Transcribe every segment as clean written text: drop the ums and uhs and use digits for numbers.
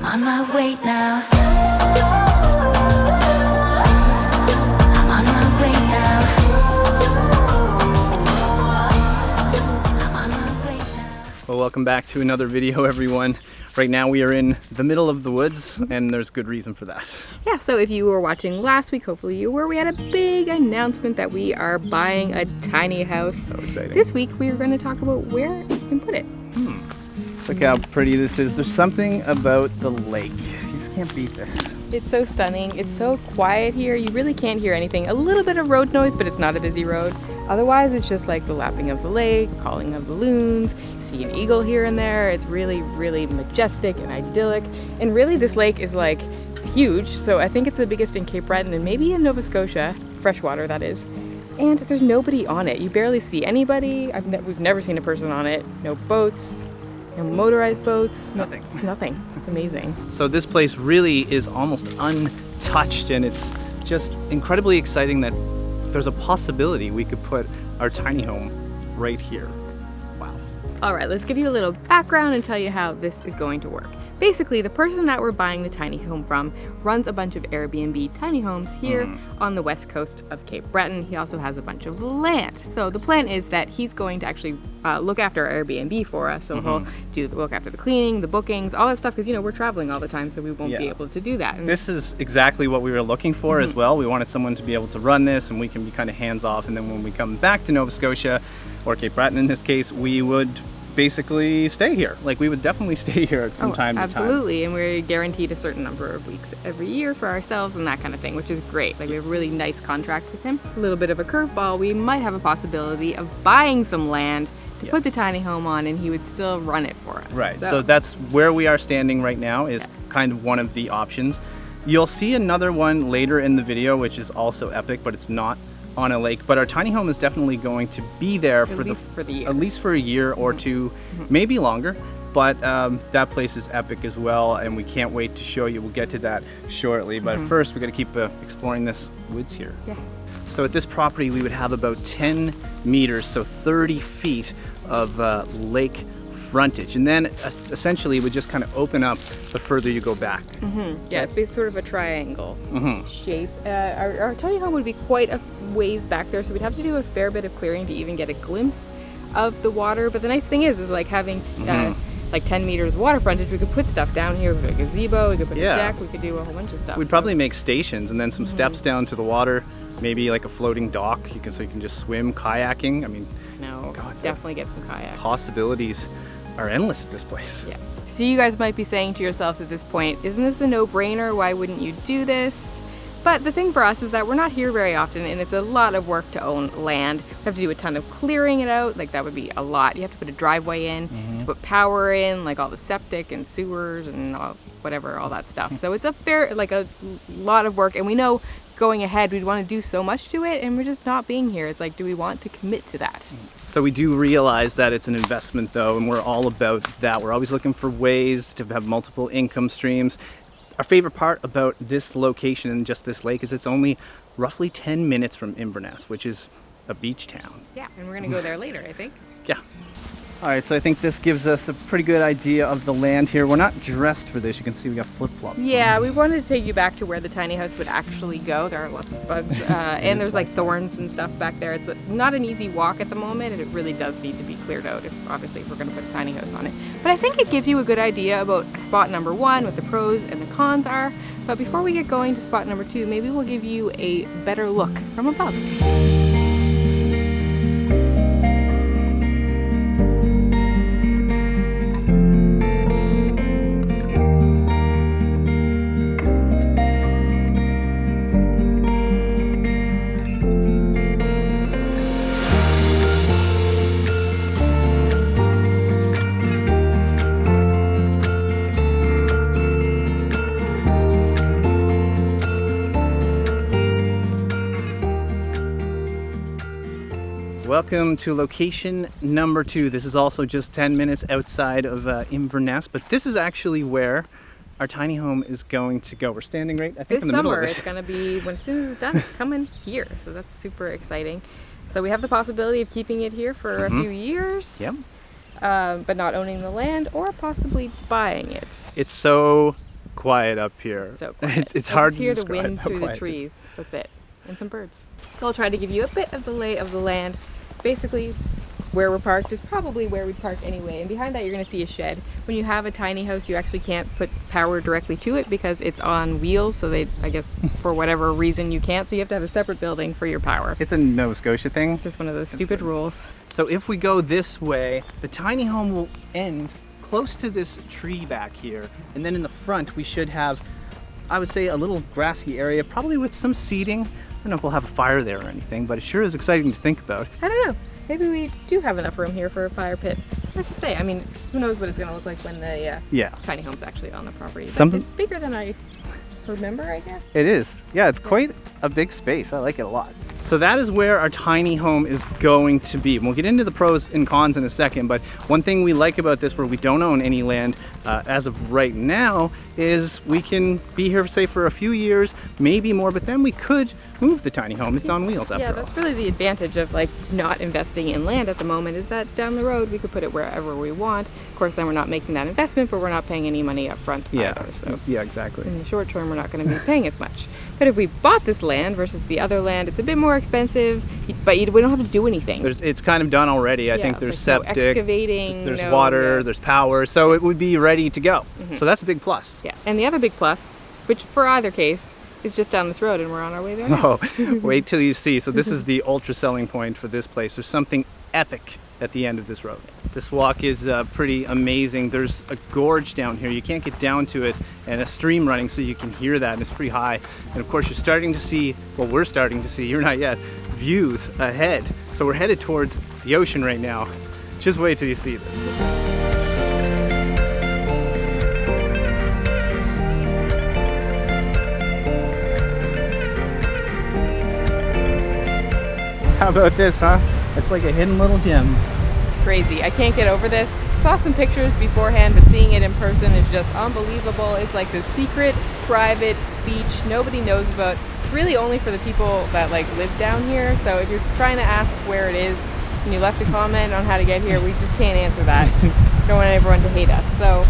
on my way now. I'm on my way now. I'm on my way now. Well, welcome back to another video, everyone. Right now we are in the middle of the woods, and there's good reason for that. Yeah, so if you were watching last week, hopefully you were, we had a big announcement that we are buying a tiny house. So exciting. This week we are going to talk about where you can put it. Look how pretty this is. There's something about the lake. You just can't beat this. It's so stunning. It's so quiet here. You really can't hear anything. A little bit of road noise, but it's not a busy road. Otherwise, it's just like the lapping of the lake, calling of the loons. You see an eagle here and there. It's really, really majestic and idyllic. And really, this lake is like, it's huge. So I think it's the biggest in Cape Breton and maybe in Nova Scotia, freshwater that is. And there's nobody on it. You barely see anybody. We've never seen a person on it. No boats. No motorized boats. Nothing. It's nothing. It's amazing. So this place really is almost untouched, and it's just incredibly exciting that there's a possibility we could put our tiny home right here. Wow. All right, let's give you a little background and tell you how this is going to work. Basically, the person that we're buying the tiny home from runs a bunch of Airbnb tiny homes here on the west coast of Cape Breton. He also has a bunch of land. So the plan is that he's going to actually look after our Airbnb for us. So he'll look after the cleaning, the bookings, all that stuff, because, you know, we're traveling all the time, so we won't be able to do that. And this is exactly what we were looking for as well. We wanted someone to be able to run this, and we can be kind of hands-off. And then when we come back to Nova Scotia, or Cape Breton in this case, we would basically stay here. Like, we would definitely stay here from time to time. Absolutely, and we're guaranteed a certain number of weeks every year for ourselves and that kind of thing, which is great. Like, we have a really nice contract with him. A little bit of a curveball, we might have a possibility of buying some land to put the tiny home on, and he would still run it for us. Right, so that's where we are standing right now, is kind of one of the options. You'll see another one later in the video, which is also epic, but it's not on a lake. But our tiny home is definitely going to be there at least for a year or two, maybe longer. But that place is epic as well, and we can't wait to show you. We'll get to that shortly. But first, we're going to keep exploring this woods here. Yeah. So at this property, we would have about 10 meters, so 30 feet of lake frontage, and then essentially it would just kind of open up the further you go back. Yeah, it's sort of a triangle shape. Our tiny home would be quite a ways back there, so we'd have to do a fair bit of clearing to even get a glimpse of the water. But the nice thing is like having like 10 meters water frontage, we could put stuff down here. We could put a gazebo, we could put a deck, we could do a whole bunch of stuff. We'd probably make stations and then some steps down to the water, maybe like a floating dock, so you can just swim, kayaking. I mean, definitely get some kayaks. Possibilities are endless at this place. Yeah. So you guys might be saying to yourselves at this point, isn't this a no-brainer? Why wouldn't you do this? But the thing for us is that we're not here very often, and it's a lot of work to own land. We have to do a ton of clearing it out. Like, that would be a lot. You have to put a driveway in, to put power in, like all the septic and sewers and all that stuff. So it's a lot of work, and we know going ahead we'd want to do so much to it, and we're just not being here. It's like, do we want to commit to that? So we do realize that it's an investment, though, and we're all about that. We're always looking for ways to have multiple income streams. Our favorite part about this location and just this lake is it's only roughly 10 minutes from Inverness, which is a beach town. Yeah, and we're going to go there later, I think. Yeah. All right, so I think this gives us a pretty good idea of the land here. We're not dressed for this. You can see we got flip-flops. Yeah, we wanted to take you back to where the tiny house would actually go. There are lots of bugs, and there's like thorns and stuff back there. It's not an easy walk at the moment, and it really does need to be cleared out if we're going to put a tiny house on it. But I think it gives you a good idea about spot number 1, what the pros and the cons are. But before we get going to spot number 2, maybe we'll give you a better look from above. Welcome to location number 2. This is also just 10 minutes outside of Inverness, but this is actually where our tiny home is going to go. We're standing right, I think, in the middle of it. This summer, it's going to be, as soon as it's done, it's coming here. So that's super exciting. So we have the possibility of keeping it here for a few years. Yep. But not owning the land or possibly buying it. It's so quiet up here. So quiet. It's I hard just to hear the describe wind how through the quiet it is. trees. That's it. And some birds. So I'll try to give you a bit of the lay of the land. Basically, where we're parked is probably where we'd park anyway. And behind that, you're going to see a shed. When you have a tiny house, you actually can't put power directly to it because it's on wheels. So I guess, for whatever reason, you can't. So you have to have a separate building for your power. It's a Nova Scotia thing. Just one of those stupid rules. So if we go this way, the tiny home will end close to this tree back here. And then in the front, we should have, I would say, a little grassy area, probably with some seating. I don't know if we'll have a fire there or anything, but it sure is exciting to think about. I don't know. Maybe we do have enough room here for a fire pit. It's hard to say. I mean, who knows what it's going to look like when the tiny home's actually on the property. But it's bigger than I remember, I guess. It is. Yeah, it's quite a big space. I like it a lot. So that is where our tiny home is going to be. And we'll get into the pros and cons in a second, but one thing we like about this, where we don't own any land as of right now, is we can be here, say, for a few years, maybe more, but then we could move the tiny home. It's on wheels after all. Yeah, that's really the advantage of like not investing in land at the moment, is that down the road we could put it wherever we want. Of course, then we're not making that investment, but we're not paying any money up front either. So yeah, exactly. in the short term, we're not going to be paying as much. But if we bought this land versus the other land, it's a bit more expensive, but we don't have to do anything. It's kind of done already. I think there's like septic, no excavating, there's water, there's power, so it would be ready to go. Mm-hmm. So that's a big plus. Yeah, and the other big plus, which for either case, is just down this road and we're on our way there now. Oh, wait till you see. So this is the ultra selling point for this place. There's something epic at the end of this road. This walk is pretty amazing. There's a gorge down here. You can't get down to it, and a stream running so you can hear that, and it's pretty high. And of course you're starting to see, well, we're starting to see, you're not yet, views ahead. So we're headed towards the ocean right now. Just wait till you see this. How about this, huh? It's like a hidden little gem. It's crazy. I can't get over this. Saw some pictures beforehand, but seeing it in person is just unbelievable. It's like this secret, private beach nobody knows about. It's really only for the people that like live down here. So if you're trying to ask where it is and you left a comment on how to get here, we just can't answer that. Don't want everyone to hate us. So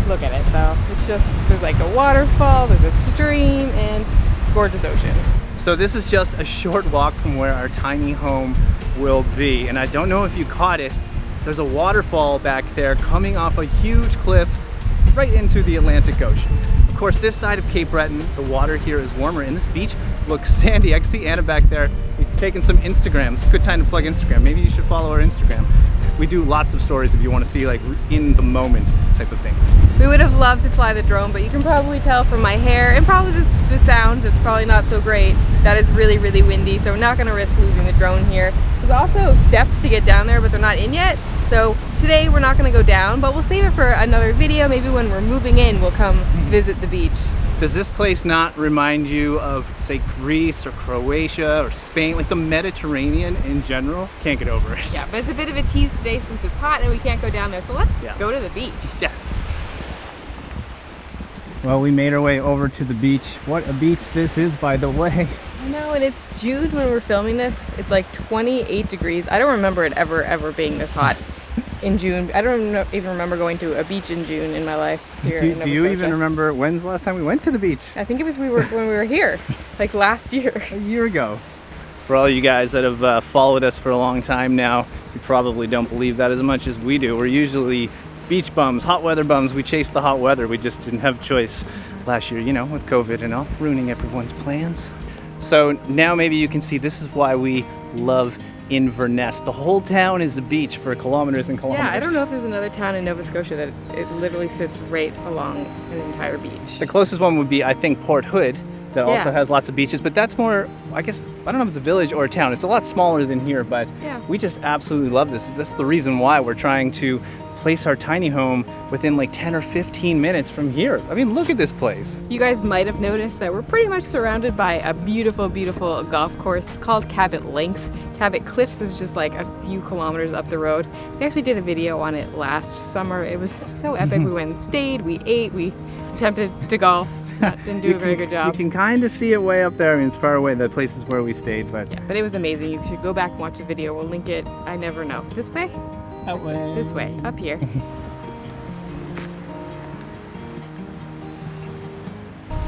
look at it though. It's just, there's like a waterfall, there's a stream, and gorgeous ocean. So this is just a short walk from where our tiny home will be. And I don't know if you caught it, there's a waterfall back there coming off a huge cliff right into the Atlantic Ocean. Of course, this side of Cape Breton, the water here is warmer, and this beach looks sandy. I can see Anna back there. He's taking some Instagrams. Good time to plug Instagram. Maybe you should follow our Instagram. We do lots of stories if you want to see like in the moment type of things. We would have loved to fly the drone, but you can probably tell from my hair and probably the sound, it's probably not so great, that it's really, really windy, so we're not going to risk losing the drone here. There's also steps to get down there, but they're not in yet. So today we're not going to go down, but we'll save it for another video. Maybe when we're moving in, we'll come visit the beach. Does this place not remind you of, say, Greece or Croatia or Spain, like the Mediterranean in general? Can't get over it. Yeah, but it's a bit of a tease today since it's hot and we can't go down there, so let's go to the beach. Yes. Well, we made our way over to the beach. What a beach this is, by the way. I know, and it's June when we're filming this. It's like 28 degrees. I don't remember it ever being this hot in June. I don't even remember going to a beach in June in my life here in Nova Do you Scotia. even remember when's the last time we went to the beach? I think it was when we were here, like last year. A year ago. For all you guys that have followed us for a long time now, you probably don't believe that as much as we do. We're usually beach bums, hot weather bums. We chase the hot weather. We just didn't have a choice last year, you know, with COVID and all, ruining everyone's plans. So now maybe you can see this is why we love Inverness. The whole town is a beach for kilometers and kilometers. Yeah, I don't know if there's another town in Nova Scotia that it literally sits right along an entire beach. The closest one would be, I think, Port Hood, that also has lots of beaches, but that's more, I guess, I don't know if it's a village or a town. It's a lot smaller than here, but we just absolutely love this. That's the reason why we're trying to place our tiny home within like 10 or 15 minutes from here. I mean, look at this place. You guys might have noticed that we're pretty much surrounded by a beautiful, beautiful golf course. It's called Cabot Links. Cabot Cliffs is just like a few kilometers up the road. We actually did a video on it last summer. It was so epic. We went and stayed, we ate, we attempted to golf. Didn't do a very good job. You can kind of see it way up there. I mean, it's far away, the places where we stayed, but... Yeah, but it was amazing. You should go back and watch the video. We'll link it. I never know. This way? That way. This way. Up here.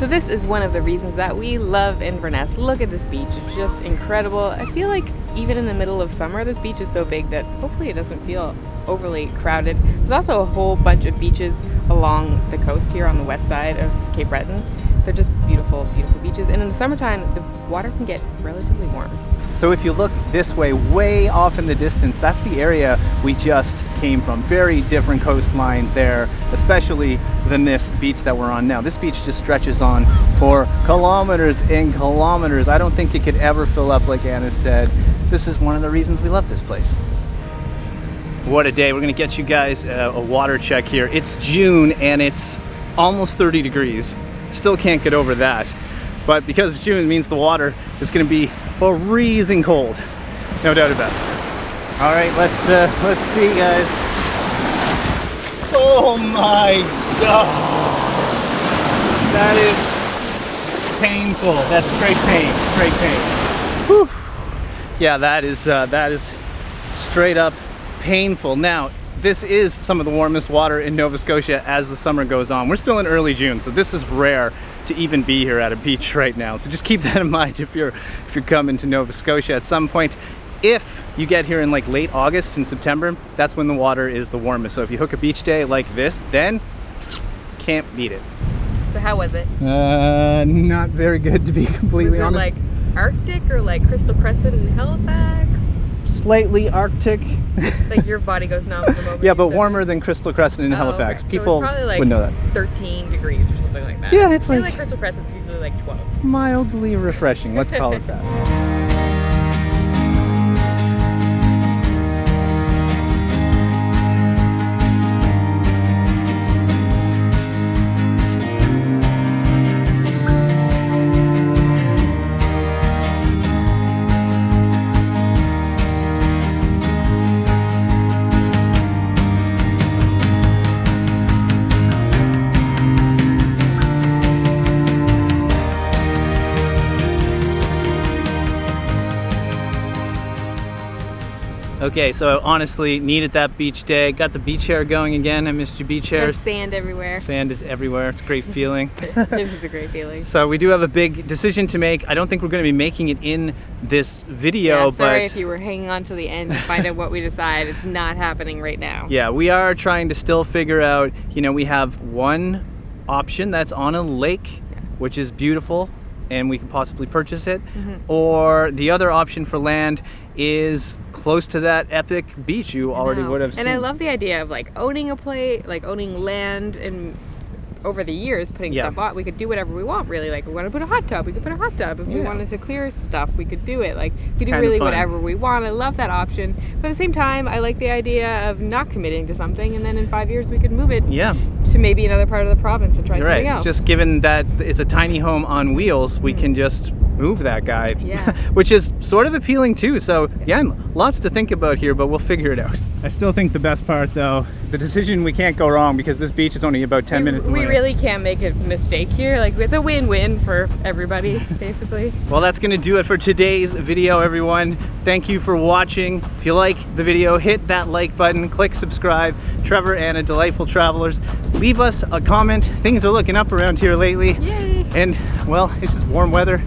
So this is one of the reasons that we love Inverness. Look at this beach, it's just incredible. I feel like even in the middle of summer, this beach is so big that hopefully it doesn't feel overly crowded. There's also a whole bunch of beaches along the coast here on the west side of Cape Breton. They're just beautiful, beautiful beaches. And in the summertime, the water can get relatively warm. So if you look this way off in the distance, that's the area we just came from. Very different coastline there, especially than this beach that we're on now. This beach just stretches on for kilometers and kilometers. I don't think it could ever fill up, like Anna said. This is one of the reasons we love this place. What a day. We're gonna get you guys a water check here. It's June and it's almost 30 degrees. Still can't get over that. But because it's June, it means the water is gonna be freezing cold. No doubt about it. All right, let's see, guys. Oh my God. That is painful. That's straight pain, straight pain. Whew. Yeah, that is straight up painful. Now, this is some of the warmest water in Nova Scotia as the summer goes on. We're still in early June, so this is rare to even be here at a beach right now. So just keep that in mind if you're coming to Nova Scotia at some point. If you get here in like late August and September, that's when the water is the warmest. So if you hook a beach day like this, then can't beat it. So how was it? Not very good, to be completely was it honest. like Arctic or like Crystal Crescent in Halifax? Slightly Arctic. Like your body goes numb the moment. Yeah, you but step warmer in. than Crystal Crescent in Halifax. Okay. People so it's probably like would know that. 13 degrees or something like that. Yeah, it's I feel like Crystal Crescent's usually like 12. mildly refreshing. Let's call it that. Okay, so honestly, needed that beach day. Got the beach hair going again. I missed your beach hair. There's sand everywhere. Sand is everywhere. It's a great feeling. It is a great feeling. So we do have a big decision to make. I don't think we're going to be making it in this video, Yeah, sorry but if you were hanging on to the end to find out what we decide. It's not happening right now. yeah, we are trying to still figure out, you know, we have one option that's on a lake, which is beautiful, and we can possibly purchase it. Or the other option for land is close to that epic beach you already would have seen. And I love the idea of like owning a place, like owning land, and over the years putting stuff on. We could do whatever we want, really. Like, we want to put a hot tub, we could put a hot tub. If we wanted to clear stuff, we could do it. Like, we could do really whatever we want. I love that option. But at the same time, I like the idea of not committing to something, and then in 5 years we could move it to maybe another part of the province and try something else. Just given that it's a tiny home on wheels, we can just move that guy, Yeah. which is sort of appealing too. So again, lots to think about here, but we'll figure it out. I still think the best part though, the decision, we can't go wrong because this beach is only about 10 minutes away. We really can't make a mistake here. Like, it's a win-win for everybody, basically. Well, that's going to do it for today's video, everyone. Thank you for watching. If you like the video, hit that like button, click subscribe. Trevor, Anna, Delightful Travelers. Leave us a comment. Things are looking up around here lately. Yay! And, well, it's just warm weather.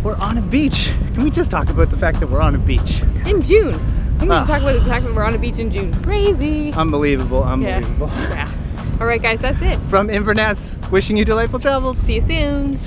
We're on a beach. Can we just talk about the fact that we're on a beach? In June. We need to talk about the fact that we're on a beach in June. Crazy. Unbelievable, unbelievable. Yeah. All right, guys, that's it. From Inverness, wishing you delightful travels. See you soon.